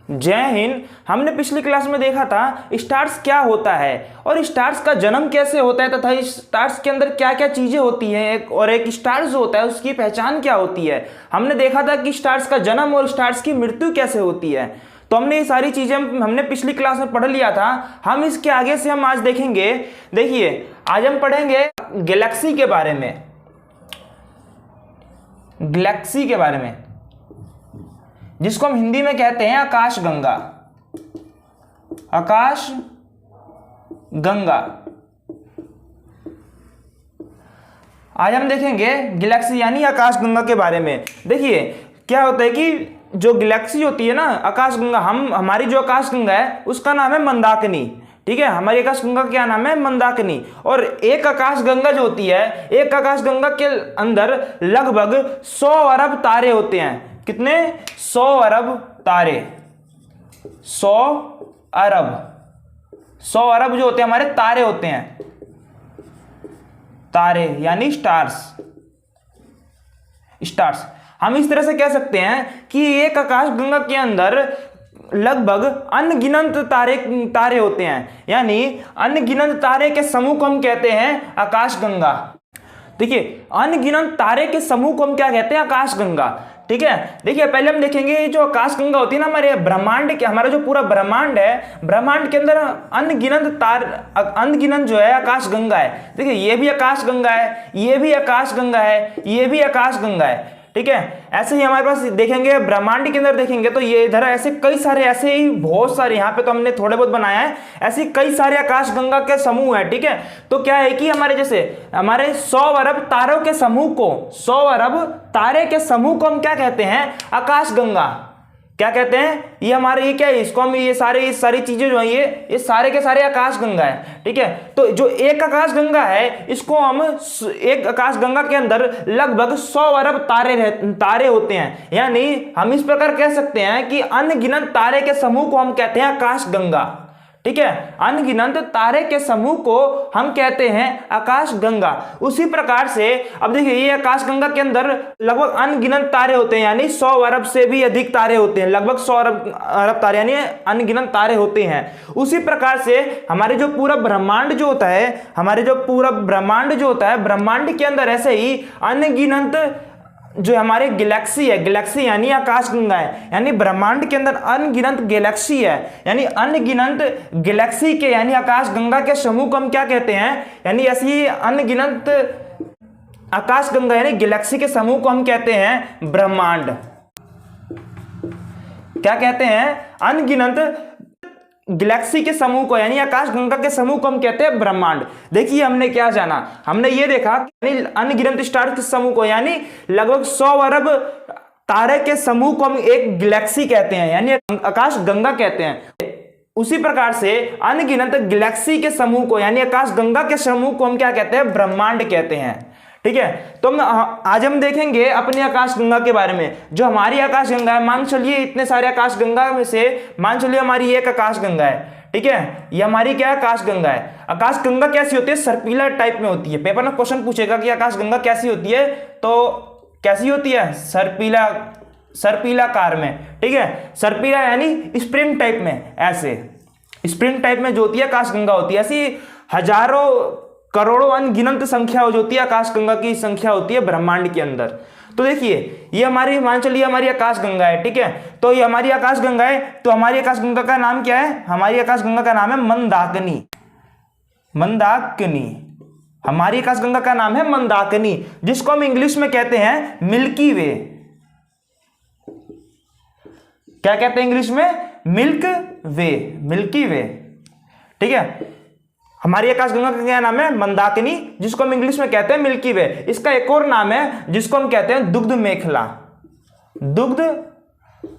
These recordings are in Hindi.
जय हिंद। हमने पिछली क्लास में देखा था स्टार्स क्या होता है और स्टार्स का जन्म कैसे होता है तथा स्टार्स के अंदर क्या क्या चीजें होती हैं और एक स्टार जो होता है उसकी पहचान क्या होती है। हमने देखा था कि स्टार्स का जन्म और स्टार्स की मृत्यु कैसे होती है। तो हमने ये सारी चीजें हमने पिछली क्लास में पढ़ लिया था। हम इसके आगे से हम आज देखेंगे। देखिए, आज हम पढ़ेंगे गैलेक्सी के बारे में। गैलेक्सी के बारे में जिसको हम हिंदी में कहते हैं आकाश गंगा। आकाश गंगा आज हम देखेंगे गैलेक्सी यानी आकाश गंगा के बारे में। देखिए क्या होता है कि जो गैलेक्सी होती है ना, आकाश गंगा, हमारी जो आकाश गंगा है उसका नाम है मंदाकिनी। ठीक है, हमारी आकाश गंगा का क्या नाम है? मंदाकिनी। और एक आकाश गंगा जो होती है, एक आकाश गंगा के अंदर लगभग 100 अरब तारे होते हैं। कितने? 100 अरब तारे। 100 अरब 100 अरब जो होते हैं हमारे तारे होते हैं। तारे यानी स्टार्स। स्टार्स हम इस तरह से कह सकते हैं कि एक आकाश गंगा के अंदर लगभग अनगिनत तारे होते हैं, यानी अनगिनत तारे के समूह को हम कहते हैं आकाश गंगा। देखिए, अनगिनत तारे के समूह को हम क्या कहते हैं? आकाश गंगा। ठीक है, देखिए पहले हम देखेंगे जो आकाश गंगा होती है ना, हमारे ब्रह्मांड के, हमारा जो पूरा ब्रह्मांड है, ब्रह्मांड के अंदर अनगिनत जो है आकाश गंगा है। देखिए, ये भी आकाश गंगा है, ये भी आकाश गंगा है, ये भी आकाश गंगा है। ठीक है, ऐसे ही हमारे पास देखेंगे ब्रह्मांड के अंदर देखेंगे तो ये इधर ऐसे कई सारे, ऐसे ही बहुत सारे, यहाँ पे तो हमने थोड़े बहुत बनाया है, ऐसे कई सारे आकाश गंगा के समूह है। ठीक है, तो क्या है कि हमारे जैसे हमारे 100 अरब तारों के समूह को, 100 अरब तारे के समूह को हम क्या कहते हैं? आकाश गंगा। क्या कहते हैं? ये हमारे, ये क्या है, इसको हम ये सारी चीजें जो है ये सारे के सारे आकाश गंगा है। ठीक है, तो जो एक आकाश गंगा है इसको हम, एक आकाश गंगा के अंदर लगभग 100 अरब तारे होते हैं, यानी हम इस प्रकार कह सकते हैं कि अनगिनत तारे के समूह को हम कहते हैं आकाश गंगा। ठीक है, अनगिनत तारे के समूह को हम कहते हैं आकाश गंगा। उसी प्रकार से अब देखिए, ये आकाश गंगा के अंदर लगभग अनगिनत तारे होते हैं, यानी 100 अरब से भी अधिक तारे होते हैं, लगभग 100 अरब तारे यानी अनगिनत तारे होते हैं। उसी प्रकार से हमारे जो पूरा ब्रह्मांड जो होता है, ब्रह्मांड के अंदर ऐसे ही अनगिनत जो हमारे गैलेक्सी है, गैलेक्सी यानी आकाश गंगा है, यानी ब्रह्मांड के अंदर अनगिनत गैलेक्सी है, यानी अनगिनत गैलेक्सी के यानी आकाश गंगा के समूह को हम क्या कहते हैं? यानी ऐसी अनगिनत आकाश गंगा यानी गैलेक्सी के समूह को हम कहते हैं ब्रह्मांड। क्या कहते हैं? अनगिनत गैलेक्सी के समूह को यानी आकाश गंगा के समूह को हम कहते हैं ब्रह्मांड। देखिए, हमने क्या जाना? हमने ये देखा कि अनगिनत स्टार के समूह को यानी लगभग 100 अरब तारे के समूह को हम एक गैलेक्सी कहते हैं, यानी आकाश गंगा कहते हैं। उसी प्रकार से अनगिनत गैलेक्सी के समूह को यानी आकाश गंगा के समूह को हम क्या कहते हैं? ब्रह्मांड कहते हैं। ठीक है, तो आज हम देखेंगे अपनी आकाश गंगा के बारे में। जो हमारी आकाश गंगा है, मान चलिए इतने सारे आकाश गंगा में से मान चलिए हमारी एक आकाश गंगा है। ठीक है, ये हमारी क्या है? आकाश गंगा है। आकाश गंगा कैसी होती है? सर्पिलर टाइप में होती है। पेपर में क्वेश्चन पूछेगा कि आकाश गंगा कैसी होती है, तो कैसी होती है? सर्पिलाकार में। ठीक है, सर्पिला यानी स्प्रिंग टाइप में, ऐसे स्प्रिंग टाइप में जो होती है आकाश गंगा होती है। ऐसी हजारों करोड़ों अनगिनत संख्या जो होती है आकाश गंगा की संख्या होती है ब्रह्मांड के अंदर। तो देखिए, ये हमारी, मान चलिए हमारी आकाश गंगा है। ठीक है, तो ये हमारी आकाश गंगा है, तो हमारी आकाश गंगा का नाम क्या है? हमारी आकाश गंगा का नाम है मंदाकिनी। मंदाकिनी हमारी आकाश गंगा का नाम है मंदाकिनी, जिसको हम इंग्लिश में कहते हैं मिल्की वे। क्या कहते हैं इंग्लिश में? मिल्की वे। ठीक है, हमारी आकाश गंगा का क्या नाम है? मंदाकिनी, जिसको हम इंग्लिश में कहते हैं मिल्की वे। इसका एक और नाम है जिसको हम कहते हैं दुग्ध मेखला। दुग्ध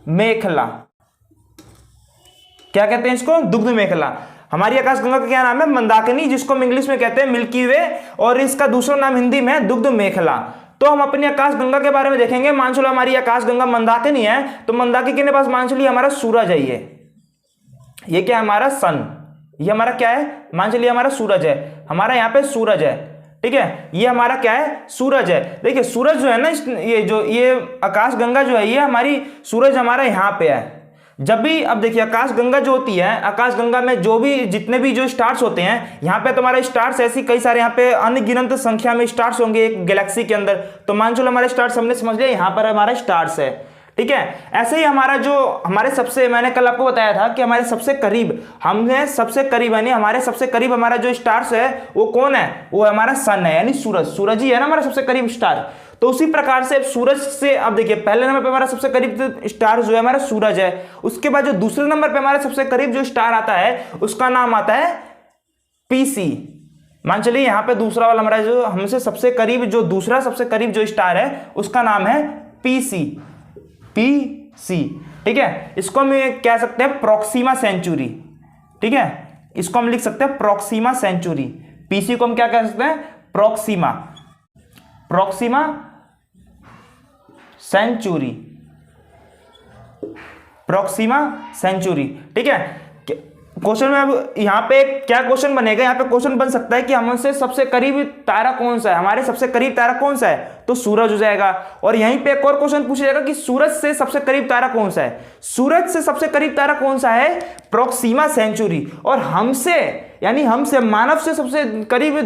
मेखला। क्या कहते हैं इसको? दुग्ध मेखला। हमारी आकाश गंगा का क्या नाम है? मंदाकिनी, जिसको हम इंग्लिश में कहते हैं मिल्की वे, और इसका दूसरा नाम हिंदी में है दुग्ध मेखला। तो हम अपनी आकाश गंगा के बारे में देखेंगे। मान चलो हमारी आकाश गंगा मंदाकिनी है, तो मंदाकिनी के पास मान चलिए हमारा सूरज है। ये क्या है? हमारा सन। ये हमारा क्या है? मान चलिए हमारा सूरज है, हमारा यहाँ पे सूरज है। ठीक है, ये हमारा क्या है? सूरज है। देखिए, सूरज जो है ना, ये आकाश गंगा जो है, ये हमारी सूरज हमारा यहाँ पे है। जब भी अब देखिए आकाशगंगा जो होती है, आकाशगंगा में जो भी जितने भी जो स्टार्स होते हैं, यहाँ पे तुम्हारे स्टार्स ऐसी कई सारे यहाँ पे अनगिनत संख्या में स्टार्स होंगे एक गैलेक्सी के अंदर। तो मान चलो हमारे स्टार्स हमने समझ लिया, यहाँ पर हमारा स्टार्स है, ठीक है। ऐसे ही हमारा जो हमारे सबसे, मैंने कल आपको बताया था कि हमारे सबसे करीब, हमने सबसे करीब यानी हमारे सबसे करीब हमारा जो स्टार्स है वो कौन है, वो हमारा सन है, यानी सूरज। सूरज ही है ना हमारा सबसे करीब स्टार। तो उसी प्रकार से सूरज से अब देखिए पहले नंबर पे हमारा सबसे करीब स्टार जो है हमारा सूरज है। उसके बाद जो दूसरे नंबर पे हमारे सबसे करीब जो स्टार आता है उसका नाम आता है पीसी। मान चलिए यहाँ पे दूसरा वाला हमारा जो हमसे सबसे करीब जो दूसरा सबसे करीब जो स्टार है उसका नाम है पीसी, पीसी, ठीक है। इसको हम कह सकते हैं प्रोक्सिमा सेंचुरी, ठीक है। इसको हम लिख सकते हैं प्रोक्सिमा सेंचुरी। पीसी को हम क्या कह सकते हैं, Proxima, Proxima Centauri, Proxima Centauri, ठीक है। क्वेश्चन में अब यहाँ पे क्या क्वेश्चन बनेगा, यहाँ पे क्वेश्चन बन सकता है कि हमसे सबसे करीब तारा कौन सा है, हमारे सबसे करीब तारा कौन सा है, तो सूरज हो जाएगा। और यहीं पे एक और क्वेश्चन पूछा जाएगा कि सूरज से सबसे करीब तारा कौन सा है, सूरज से सबसे करीब तारा कौन सा है, प्रोक्सिमा सेंचुरी। और हमसे यानी हमसे मानव से सबसे करीब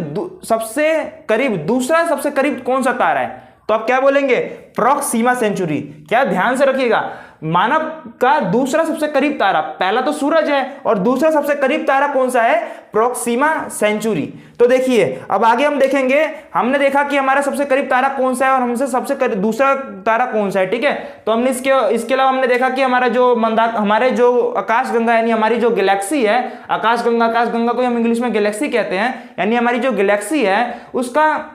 दूसरा सबसे करीब कौन सा तारा है, तो आप क्या बोलेंगे, प्रोक्सिमा सेंचुरी। क्या ध्यान से रखिएगा, मानव का दूसरा सबसे करीब तारा, पहला तो सूरज है और दूसरा सबसे करीब तारा कौन सा है, प्रोक्सिमा सेंचुरी। तो देखिए अब आगे हम देखेंगे, हमने देखा कि हमारा सबसे करीब तारा कौन सा है और हमसे सबसे करीब दूसरा तारा कौन सा है, ठीक है। तो हमने इसके अलावा हमने देखा कि हमारा जो हमारे जो आकाशगंगा यानी हमारी जो गैलेक्सी है, आकाशगंगा को हम इंग्लिश में गैलेक्सी कहते हैं, यानी हमारी जो गैलेक्सी है उसका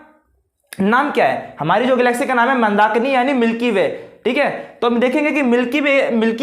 नाम क्या है, हमारी जो गैलेक्सी का नाम है मंदाकिनी यानी मिल्की वे, ठीक है। तो हम देखेंगे कि मिल्की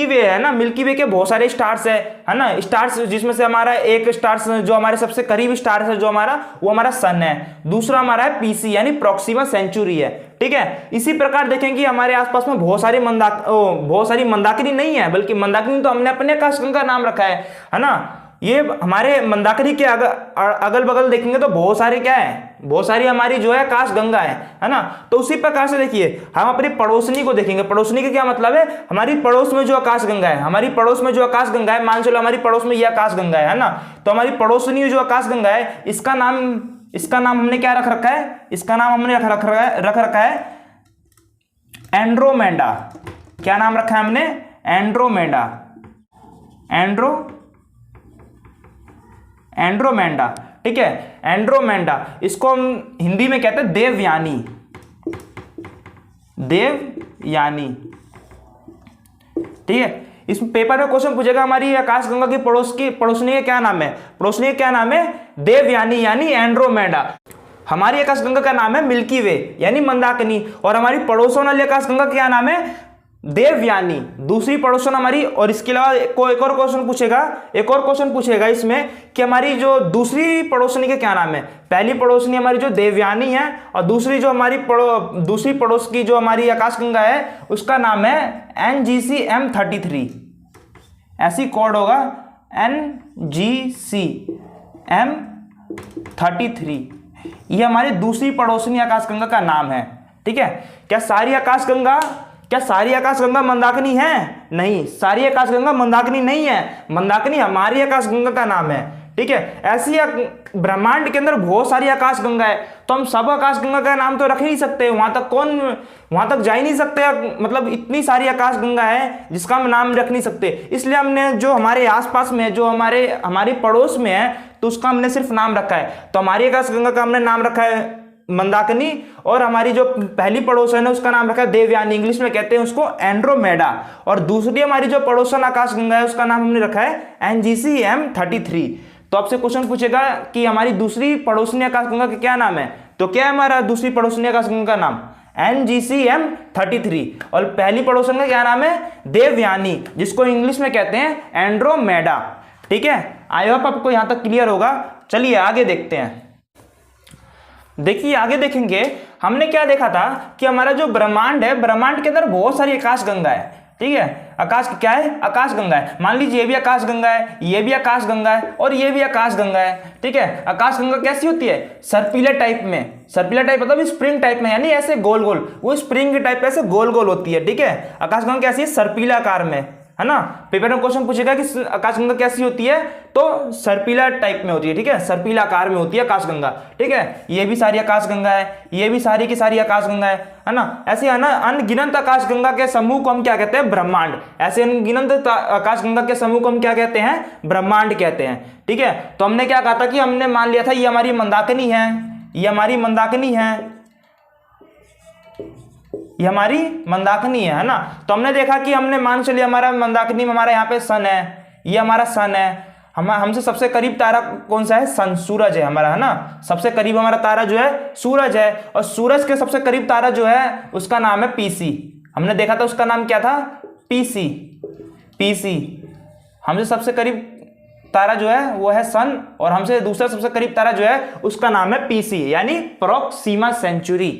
वे है ना, मिल्की वे के बहुत सारे स्टार्स है ना, स्टार्स जिसमें से हमारा एक स्टार्स जो हमारे सबसे करीब स्टार्स है जो हमारा, वो हमारा सन है, दूसरा हमारा है पीसी यानी प्रोक्सिमा सेंचुरी है, ठीक है। इसी प्रकार देखेंगे कि हमारे आसपास में बहुत सारी मंदाकिनी नहीं है, बल्कि मंदाकिनी तो हमने अपने आकाशगंगा का नाम रखा है ना। ये हमारे मंदाकिनी के अगल बगल देखेंगे तो बहुत सारे क्या है, बहुत सारी हमारी जो है आकाशगंगा है ना। तो उसी प्रकार से देखिए हम अपनी पड़ोसनी को देखेंगे, पड़ोसनी का क्या मतलब है, हमारी पड़ोस में जो आकाशगंगा है, हमारी पड़ोस में जो आकाशगंगा है, मान चलो हमारी पड़ोस में ये आकाशगंगा है ना, तो हमारी पड़ोसनी जो आकाशगंगा है इसका नाम हमने क्या रख रखा है, इसका नाम हमने रख रखा है एंड्रोमेडा। क्या नाम रखा है हमने, एंड्रोमेडा, ठीक है, एंड्रोमेडा। इसको हम हिंदी में कहते हैं देवयानी, ठीक है। इस पेपर में क्वेश्चन पूछेगा हमारी आकाशगंगा की पड़ोसनी का क्या नाम है, पड़ोसनी का क्या नाम है, देवयानी यानी एंड्रोमेडा। हमारी आकाशगंगा का नाम है मिल्की वे यानी मंदाकिनी, और हमारी पड़ोसन वाली आकाशगंगा का क्या नाम है, देवयानी, दूसरी पड़ोसन हमारी। और इसके अलावा एक और क्वेश्चन पूछेगा इसमें कि हमारी जो दूसरी पड़ोसनी का क्या नाम है। पहली पड़ोसनी हमारी जो देवयानी है और दूसरी जो हमारी दूसरी पड़ोस की जो हमारी आकाशगंगा है उसका नाम है NGC M33, ऐसी कोड होगा NGC M33, ये हमारी दूसरी पड़ोसनी आकाशगंगा का नाम है, ठीक है। क्या सारी आकाशगंगा मंदाकिनी है, नहीं, सारी आकाशगंगा मंदाकिनी नहीं है, मंदाकिनी हमारी आकाशगंगा का नाम है, ठीक है। ऐसी ब्रह्मांड के अंदर बहुत सारी आकाशगंगा है, तो हम सब आकाशगंगा का नाम तो रख ही नहीं सकते, वहां तक जा ही नहीं सकते, मतलब इतनी सारी आकाशगंगा है जिसका हम नाम रख नहीं सकते। इसलिए हमने जो हमारे आसपास में जो हमारी पड़ोस में है तो उसका हमने सिर्फ नाम रखा है। तो हमारी आकाशगंगा का हमने नाम रखा है मंदाकिनी, और हमारी जो पहली पड़ोसन है उसका नाम रखा है देवयानी, इंग्लिश में कहते हैं उसको एंड्रोमेडा, और दूसरी हमारी जो पड़ोसन आकाशगंगा है उसका नाम हमने रखा है NGC M33। तो आपसे क्वेश्चन पूछेगा कि हमारी दूसरी पड़ोसनी आकाशगंगा का क्या नाम है, तो क्या है हमारा दूसरी पड़ोसनी आकाशगंगा का नाम, NGC M33, और पहली पड़ोसन का क्या नाम है, देवयानी, जिसको इंग्लिश में कहते हैं एंड्रोमेडा, ठीक है। आई होप आपको यहां तक क्लियर होगा। चलिए आगे देखते हैं। देखिए आगे देखेंगे, हमने क्या देखा था कि हमारा जो ब्रह्मांड है, ब्रह्मांड के अंदर बहुत सारी आकाशगंगा है, ठीक है। क्या है, आकाशगंगा है। मान लीजिए ये भी आकाशगंगा है, ये भी आकाशगंगा है और ये भी आकाशगंगा है, ठीक है। आकाशगंगा कैसी होती है, सर्पिला टाइप में, सर्पिला टाइप मतलब स्प्रिंग टाइप में, यानी ऐसे गोल गोल, वो स्प्रिंग टाइप ऐसे गोल गोल होती है, ठीक है। आकाशगंगा कैसी है, सर्पिला आकार में, है ना। पेपर में क्वेश्चन पूछेगा कि आकाशगंगा कैसी होती है, तो सर्पिला टाइप में होती है, ठीक है, सर्पिला आकार में होती है आकाशगंगा, ठीक है। ये भी सारी आकाशगंगा है, ये भी सारी की सारी आकाशगंगा है ना। ऐसे है ना अनगिनत आकाशगंगा के समूह को हम क्या कहते हैं, ब्रह्मांड। ऐसे अनगिनत आकाशगंगा के समूह को हम क्या कहते हैं, ब्रह्मांड कहते हैं, ठीक है। तो हमने क्या कहा था कि हमने मान लिया था ये हमारी मंदाकिनी है, ये हमारी मंदाकिनी है, ये हमारी मंदाकिनी है ना। तो हमने देखा कि हमने मान चलिए हमारा मंदाकिनी में हमारा यहाँ पे सन है, ये हमारा सन है, हमसे सबसे करीब तारा कौन सा है, सन, सूरज है हमारा, है ना। सबसे करीब हमारा तारा जो है सूरज है, और सूरज के सबसे करीब तारा जो है उसका नाम है पीसी। हमने देखा था उसका नाम क्या था, पीसी। पीसी हमसे सबसे करीब तारा जो है वो है सन, और हमसे दूसरा सबसे करीब तारा जो है उसका नाम है पीसी, यानी प्रोक्सिमा सेंचुरी,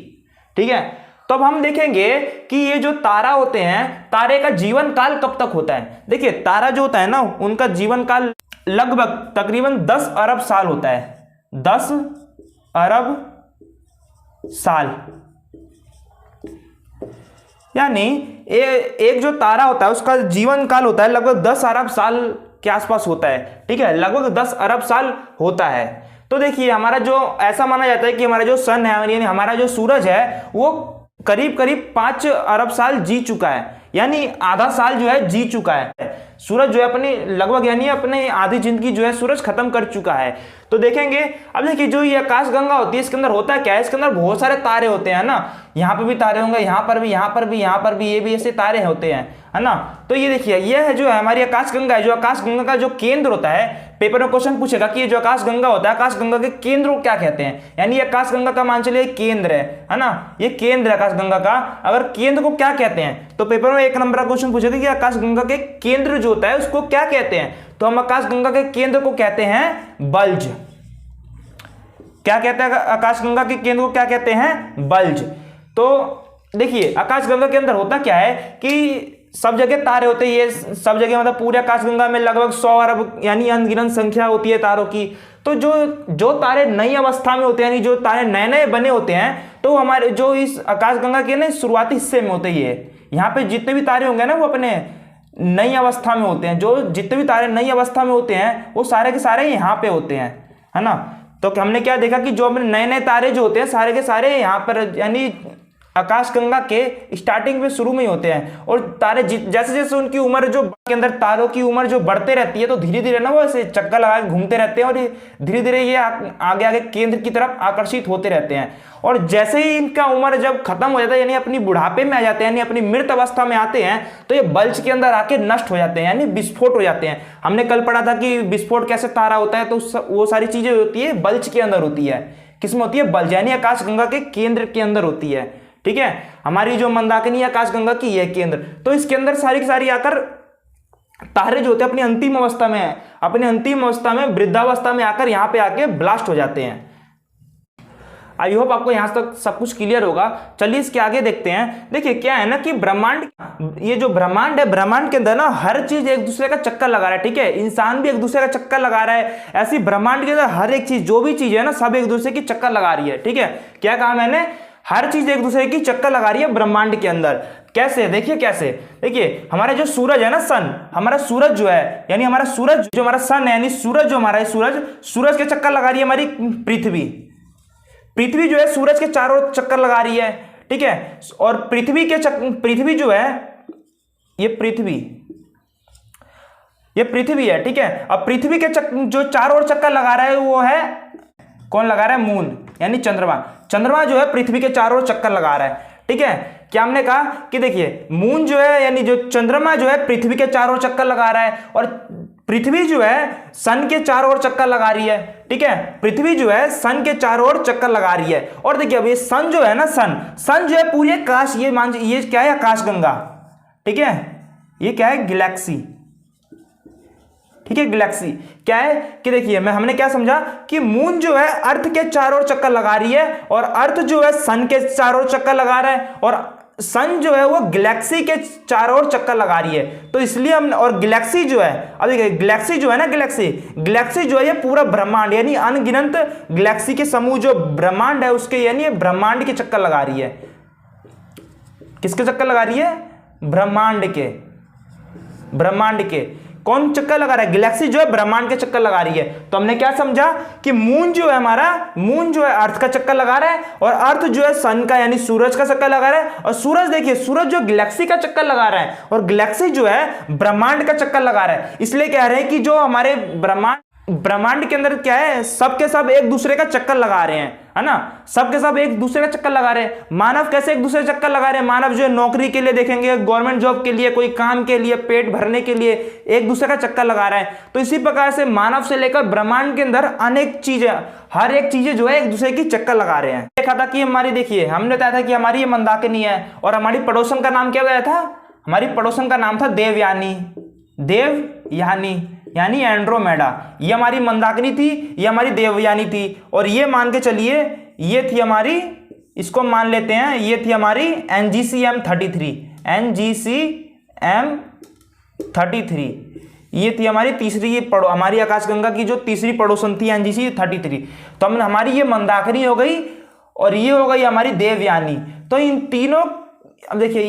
ठीक है। तो अब हम देखेंगे कि ये जो तारा होते हैं, तारे का जीवन काल कब तक होता है। देखिए तारा जो होता है ना, उनका जीवन काल लगभग तकरीबन 10 अरब साल होता है, 10 अरब साल। यानी एक जो तारा होता है उसका जीवन काल होता है लगभग 10 अरब साल के आसपास होता है, ठीक है, लगभग 10 अरब साल होता है। तो देखिए हमारा जो ऐसा माना जाता है कि हमारा जो सन है, यानी हमारा जो सूरज है, वो करीब करीब 5 अरब साल जी चुका है, यानी आधा साल जो है जी चुका है। सूरज जो है अपनी लगभग यानी अपने आधी जिंदगी जो है सूरज खत्म कर चुका है। तो देखेंगे अब देखिए जो ये आकाशगंगा होती है, इसके अंदर होता है क्या है, इसके अंदर बहुत सारे तारे होते हैं ना। यहाँ पर भी तारे होंगे, यहाँ पर भी, यहाँ पर भी, यहाँ पर भी, ये भी ऐसे तारे होते हैं, है ना। तो ये देखिए ये है जो है हमारी आकाशगंगा है। जो आकाशगंगा का जो केंद्र होता है, पेपर में क्वेश्चन पूछेगा कि ये जो आकाशगंगा होता है, आकाशगंगा के केंद्र को क्या कहते हैं, यानी आकाशगंगा का मान चलिए केंद्र है ना, ये केंद्र है आकाशगंगा का। अगर केंद्र को क्या कहते हैं, तो पेपर में 1 नंबर का क्वेश्चन पूछेगा कि आकाशगंगा के केंद्र जो होता है उसको क्या कहते हैं, तो हम आकाशगंगा के केंद्र को कहते हैं बल्ज। क्या कहते हैं आकाशगंगा के केंद्र को क्या कहते हैं, बल्ज। तो देखिए आकाशगंगा के अंदर होता क्या है कि सब जगह तारे होते हैं, ये सब जगह मतलब पूरे आकाशगंगा में लगभग 100 अरब यानी अनगिनत संख्या होती है तारों की। तो जो तारे नई अवस्था में होते हैं, यानी जो तारे नए नए बने होते हैं, तो हमारे जो इस आकाशगंगा के ना शुरुआती हिस्से में होते ही है। यहाँ पे जितने भी तारे होंगे ना वो अपने नई अवस्था में होते हैं, जो जितने भी तारे नई अवस्था में होते हैं वो सारे के सारे यहाँ पे होते हैं, है ना। तो हमने क्या देखा कि जो अपने नए नए तारे जो होते हैं सारे के सारे यहाँ पर यानी आकाशगंगा के स्टार्टिंग में शुरू में ही होते हैं। और तारे जैसे जैसे उनकी उम्र जो के अंदर तारों की उम्र जो बढ़ते रहती है, तो धीरे धीरे ना वो ऐसे चक्कर लगा के घूमते रहते हैं, और धीरे धीरे ये आगे आगे केंद्र की तरफ आकर्षित होते रहते हैं। और जैसे ही इनका उम्र जब खत्म हो जाता है, यानी अपनी बुढ़ापे में आ जाते हैं, यानी अपनी मृत अवस्था में आते हैं, तो ये बल्ज के अंदर आके नष्ट हो जाते हैं, यानी विस्फोट हो जाते हैं। हमने कल पढ़ा था कि विस्फोट कैसे तारा होता है, तो वो सारी चीजें होती है बल्ज के अंदर होती है। किसमें होती है, बल्ज, यानी आकाशगंगा के केंद्र के अंदर होती है, ठीक है। हमारी जो मंदाकिनी आकाशगंगा की यह केंद्र, तो इसके अंदर सारी की सारी आकर तारे जो होते हैं अपनी अंतिम अवस्था में, अपनी अंतिम अवस्था में वृद्धावस्था में आकर यहाँ पे आके ब्लास्ट हो जाते हैं। आई होप आपको यहां तक सब कुछ क्लियर होगा। चलिए इसके आगे देखते हैं। देखिए क्या है ना कि ब्रह्मांड, ये जो ब्रह्मांड है, ब्रह्मांड के अंदर ना हर चीज एक दूसरे का चक्कर लगा रहा है, ठीक है। इंसान भी एक दूसरे का चक्कर लगा रहा है, ऐसी ब्रह्मांड के अंदर हर एक चीज जो भी चीज है ना सब एक दूसरे की चक्कर लगा रही है, ठीक है। क्या कहा मैंने, हर चीज एक दूसरे की चक्कर लगा रही है ब्रह्मांड के अंदर। कैसे, देखिए कैसे, देखिए हमारा जो सूरज है ना, सन, हमारा सूरज जो है यानी हमारा सूरज जो हमारा सन है, यानी सूरज जो हमारा है, सूरज के चक्कर लगा रही है हमारी पृथ्वी। पृथ्वी जो है सूरज के चारों ओर चक्कर लगा रही है, ठीक है। और पृथ्वी जो है ये पृथ्वी है, ठीक है। अब पृथ्वी के जो चारों ओर चक्कर लगा रहा है वो है, कौन लगा रहा है, मून यानी चंद्रमा। चंद्रमा जो है पृथ्वी के चारों ओर चक्कर लगा रहा है, ठीक है। क्या हमने कहा कि देखिए मून जो है यानी जो चंद्रमा जो है पृथ्वी के चारों ओर चक्कर लगा रहा है, और पृथ्वी जो है सन के चारों ओर चक्कर लगा रही है, ठीक है। पृथ्वी जो है सन के चारों ओर चक्कर लगा रही है। और देखिए अब ये सन जो है ना, सन जो है पूरी आकाश, ये क्या है, आकाशगंगा, ठीक है। ये क्या है, गैलेक्सी, ठीक है। गैलेक्सी क्या है कि देखिए हमने क्या समझा कि मून जो है अर्थ के चारों ओर चक्कर लगा रही है, और अर्थ जो है सन के चारों ओर चक्कर लगा रहा है, और सन जो है वो गैलेक्सी के चारों ओर चक्कर लगा रही है। तो इसलिए हम, और गैलेक्सी जो है, अब देखिए गैलेक्सी जो है ना, गैलेक्सी जो है ये पूरा ब्रह्मांड यानी अनगिनत गैलेक्सी के समूह जो ब्रह्मांड है उसके यानी ब्रह्मांड के चक्कर लगा रही है। किसके चक्कर लगा रही है, ब्रह्मांड के, ब्रह्मांड के कौन चक्कर लगा रहा है? गैलेक्सी जो है ब्रह्मांड के चक्कर लगा रही है। तो हमने क्या समझा कि मून जो है हमारा, मून जो है अर्थ का चक्कर लगा रहा है और अर्थ जो है सन का यानी सूरज का चक्कर लगा रहा है और सूरज देखिए सूरज जो गैलेक्सी का चक्कर लगा रहा है और गैलेक्सी जो है ब्रह्मांड का चक्कर लगा रहा है। इसलिए कह रहे हैं कि जो हमारे ब्रह्मांड के अंदर क्या है, सब के सब एक दूसरे का चक्कर लगा रहे हैं, है ना, सब के सब एक दूसरे का चक्कर लगा रहे हैं। मानव कैसे एक दूसरे का चक्कर लगा रहे हैं? मानव जो है नौकरी के लिए देखेंगे, गवर्नमेंट जॉब के लिए, कोई काम के लिए, पेट भरने के लिए एक दूसरे का चक्कर लगा रहा है। तो इसी प्रकार से मानव से लेकर ब्रह्मांड के अंदर अनेक चीजें, हर एक चीजें जो है एक दूसरे की चक्कर लगा रहे हैं। देखा था कि हमारी, देखिए हमने बताया था कि हमारी ये मंदाकिनी है और हमारी पड़ोसन का नाम क्या गया था? हमारी पड़ोसन का नाम था देवयानी, देवयानी यानी एंड्रोमेडा। ये हमारी मंदाकिनी थी, ये हमारी देवयानी थी और ये मान के चलिए ये थी हमारी, इसको मान लेते हैं ये थी हमारी NGC-M 33, NGC-M 33। ये थी हमारी तीसरी हमारी आकाशगंगा की जो तीसरी पड़ोसन थी NGC 33। तो हम हमारी ये मंदाकिनी हो गई और ये हो गई हमारी देवयानी। तो इन तीनों, अब देखिए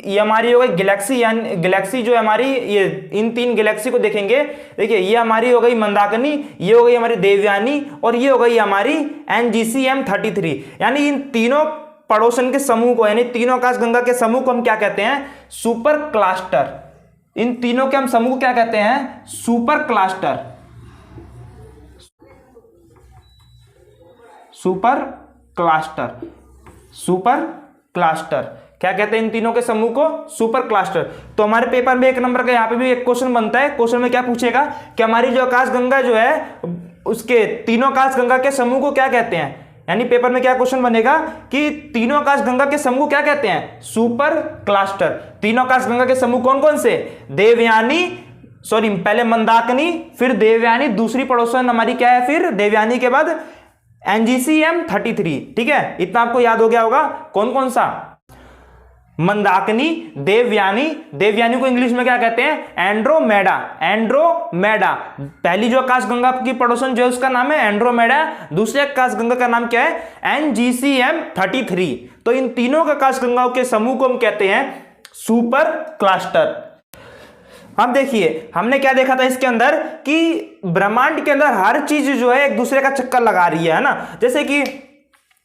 ये हमारी हो गई गैलेक्सी, यानी गैलेक्सी जो है हमारी, ये इन तीन गैलेक्सी को देखेंगे, देखिए ये हमारी हो गई मंदाकिनी, ये हो गई हमारी देवयानी और ये हो गई हमारी NGC-M 33। यानी इन तीनों पड़ोसन के समूह को, यानी तीनों आकाशगंगा के समूह को हम क्या कहते हैं? Super cluster. इन तीनों के हम समूह को क्या कहते हैं? Super cluster. Super cluster, super cluster क्या कहते हैं इन तीनों के समूह को? Super cluster. तो हमारे पेपर में 1 नंबर का यहाँ पे भी एक क्वेश्चन बनता है। क्वेश्चन में क्या पूछेगा कि हमारी जो आकाशगंगा जो है उसके तीनों आकाशगंगा के समूह को क्या कहते हैं? यानी पेपर में क्या क्वेश्चन बनेगा कि तीनों आकाशगंगा के समूह क्या कहते हैं? Super cluster. तीनों आकाशगंगा के समूह कौन कौन से? देवयानी, सॉरी पहले मंदाकिनी, फिर देवयानी, दूसरी पड़ोसन हमारी क्या है फिर देवयानी के बाद NGC-M 33। ठीक है, इतना आपको याद हो गया होगा। कौन कौन सा? मंदाकिनी, देवयानी, देवयानी को इंग्लिश में क्या कहते हैं? Andromeda, Andromeda. पहली जो आकाशगंगा की पड़ोसन जो है उसका नाम है एंड्रोमेडा, दूसरे आकाशगंगा का नाम क्या है? NGC-M 33। तो इन तीनों आकाशगंगाओं के समूह को हम कहते हैं सुपर क्लस्टर। अब देखिए हमने क्या देखा था इसके अंदर कि ब्रह्मांड के अंदर हर चीज जो है एक दूसरे का चक्कर लगा रही है ना। जैसे कि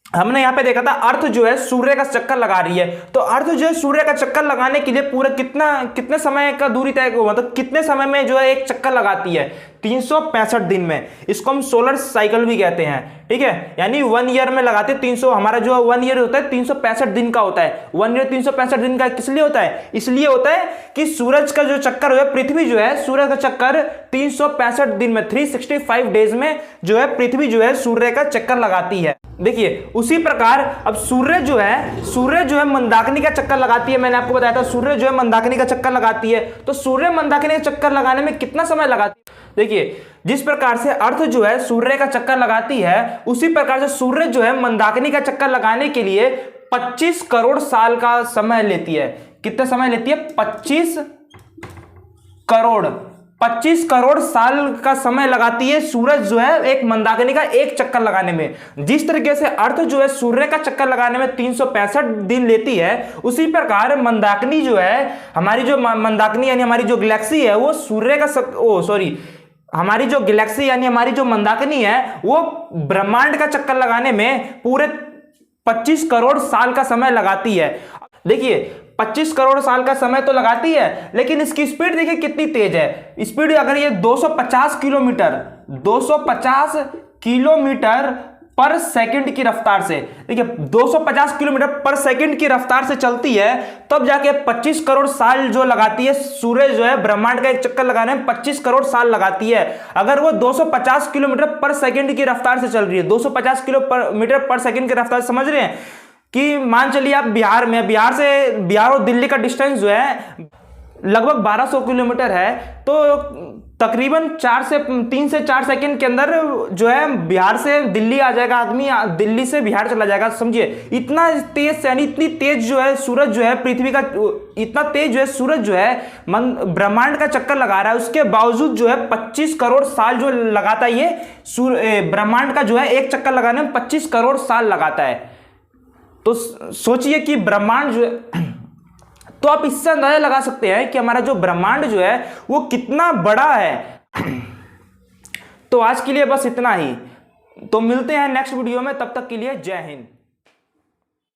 हमने यहां पे देखा था अर्थ जो है सूर्य का चक्कर लगा रही है। तो अर्थ जो है सूर्य का चक्कर लगाने के लिए पूरा कितने समय का दूरी तय, मतलब कितने समय में जो है एक चक्कर लगाती है? 365 दिन में। इसको हम सोलर साइकिल भी कहते हैं। ठीक है, यानी 1 ईयर में लगाते 300, हमारा जो 1 ईयर होता है 365 दिन का होता है। 1 ईयर 365 दिन का किस लिए होता है? इसलिए होता है कि सूरज का जो चक्कर है, पृथ्वी जो है सूर्य का चक्कर 365 दिन में, 365 डेज में जो है पृथ्वी जो है सूर्य का चक्कर लगाती है। देखिए उसी प्रकार अब सूर्य जो है मंदाकिनी का चक्कर लगाती है। मैंने आपको बताया था सूर्य जो है मंदाकिनी का चक्कर लगाती है। तो सूर्य मंदाकिनी का चक्कर लगाने में कितना समय लगाती है? देखिए जिस प्रकार से अर्थ जो है सूर्य का चक्कर लगाती है, उसी प्रकार से सूर्य जो है मंदाकिनी का चक्कर लगाने के लिए 25 करोड़ साल का समय लेती है। कितना समय लेती है? 25 करोड़ साल का समय लगाती है सूरज जो है एक मंदाकिनी का एक चक्कर लगाने में। जिस तरीके से अर्थ जो है सूर्य का चक्कर लगाने में 365 दिन लेती है, उसी प्रकार मंदाकिनी जो है हमारी, जो मंदाकिनी यानी हमारी जो गैलेक्सी है वो सूर्य का हमारी जो गैलेक्सी यानी हमारी जो मंदाकिनी है वो ब्रह्मांड का चक्कर लगाने में पूरे 25 करोड़ साल का समय लगाती है। देखिए 25 करोड़ साल का समय तो लगाती है, लेकिन इसकी स्पीड देखिए कितनी तेज है। स्पीड अगर ये 250 किलोमीटर पर सेकंड की रफ्तार से, देखिए 250 किलोमीटर पर सेकंड की रफ्तार से चलती है, तब जाके 25 करोड़ साल जो लगाती है सूर्य जो है ब्रह्मांड का एक चक्कर लगाने में 25 करोड़ साल लगाती है। अगर वो 250 किलोमीटर पर सेकंड की रफ्तार से चल रही है, 250 किलोमीटर पर सेकंड की रफ्तार, समझ रहे हैं कि मान चलिए आप बिहार और दिल्ली का डिस्टेंस जो है लगभग 1200 किलोमीटर है, तो तकरीबन 3 से 4 सेकंड के अंदर जो है बिहार से दिल्ली आ जाएगा आदमी, दिल्ली से बिहार चला जाएगा। समझिए इतना तेज, यानी इतनी तेज जो है सूरज जो है पृथ्वी का, इतना तेज जो है सूरज जो है ब्रह्मांड का चक्कर लगा रहा है। उसके बावजूद जो है 25 करोड़ साल जो लगाता है ये ब्रह्मांड का जो है एक चक्कर लगाने में 25 करोड़ साल लगाता है। तो सोचिए कि ब्रह्मांड जो है तो आप इससे अंदाजा लगा सकते हैं कि हमारा जो ब्रह्मांड जो है वो कितना बड़ा है। तो आज के लिए बस इतना ही, तो मिलते हैं नेक्स्ट वीडियो में, तब तक के लिए जय हिंद।